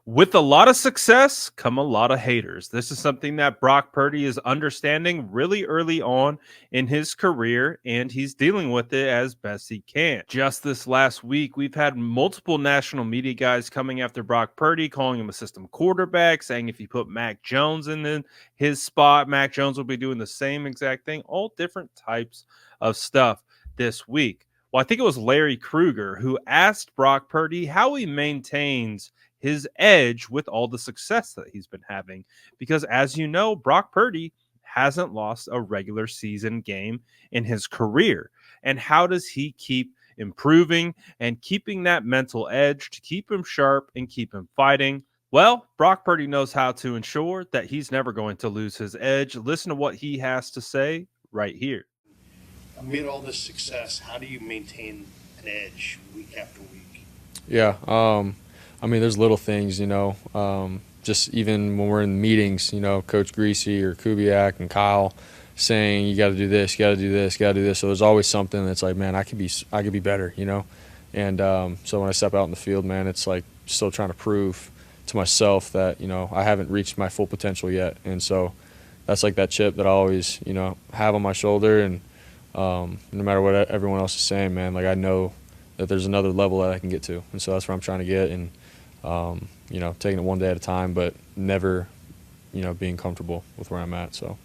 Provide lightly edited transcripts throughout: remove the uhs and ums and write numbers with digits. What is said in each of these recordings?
With a lot of success come a lot of haters. This is something that Brock Purdy is understanding really early on in his career, and he's dealing with it as best he can. Just this last week, we've had multiple national media guys coming after Brock Purdy, calling him a system quarterback, saying if you put Mac Jones his spot, Mac Jones will be doing the same exact thing, all different types of stuff this week. Well, I think it was Larry Kruger who asked Brock Purdy how he maintains his edge with all the success that he's been having. Because as you know, Brock Purdy hasn't lost a regular season game in his career. And how does he keep improving and keeping that mental edge to keep him sharp and keep him fighting? Well, Brock Purdy knows how to ensure that he's never going to lose his edge. Listen to what he has to say right here. Amid all this success, how do you maintain an edge week after week? Yeah. I mean, there's little things, just even when we're in meetings, Coach Greasy or Kubiak and Kyle saying, you got to do this, you got to do this, you got to do this. So there's always something that's like, man, I could be better. And so when I step out in the field, man, it's like still trying to prove to myself that, I haven't reached my full potential yet. And so that's like that chip that I always, have on my shoulder. And no matter what everyone else is saying, man, like I know that there's another level that I can get to. And so that's where I'm trying to get. And taking it one day at a time, but never, being comfortable with where I'm at. So.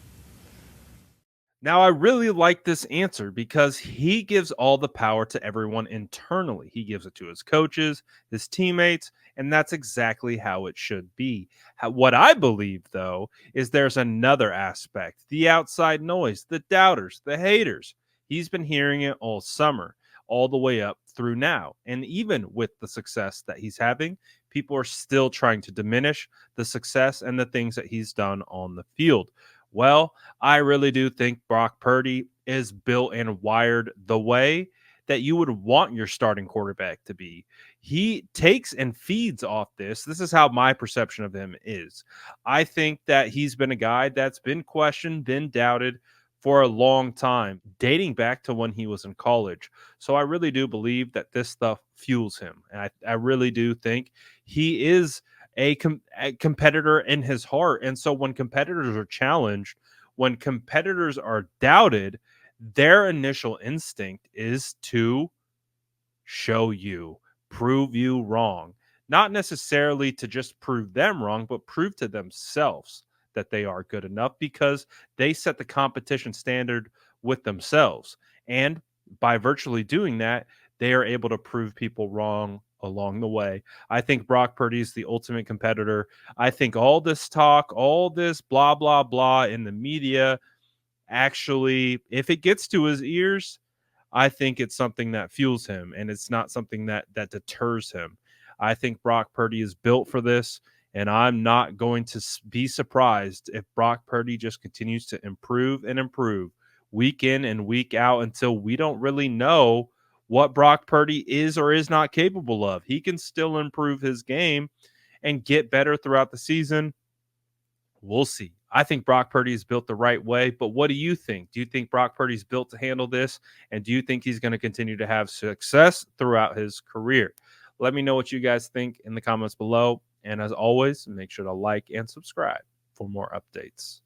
Now, I really like this answer because he gives all the power to everyone internally. He gives it to his coaches, his teammates, and that's exactly how it should be. What I believe, though, is there's another aspect, the outside noise, the doubters, the haters. He's been hearing it all summer, all the way up through now. And even with the success that he's having, people are still trying to diminish the success and the things that he's done on the field. Well, I really do think Brock Purdy is built and wired the way that you would want your starting quarterback to be. He takes and feeds off this. This is how my perception of him is. I think that he's been a guy that's been questioned, been doubted for a long time, dating back to when he was in college. So I really do believe that this stuff fuels him. And I really do think he is a competitor in his heart. And so when competitors are challenged, when competitors are doubted, their initial instinct is to show you, prove you wrong. Not necessarily to just prove them wrong, but prove to themselves that they are good enough because they set the competition standard with themselves. And by virtually doing that, they are able to prove people wrong along the way. I think Brock Purdy is the ultimate competitor. I think all this talk, all this blah, blah, blah in the media, actually, if it gets to his ears, I think it's something that fuels him and it's not something that deters him. I think Brock Purdy is built for this, and I'm not going to be surprised if Brock Purdy just continues to improve and improve week in and week out until we don't really know what Brock Purdy is or is not capable of. He can still improve his game and get better throughout the season. We'll see. I think Brock Purdy is built the right way, but what do you think? Do you think Brock Purdy's built to handle this? And do you think he's going to continue to have success throughout his career? Let me know what you guys think in the comments below. And as always, make sure to like and subscribe for more updates.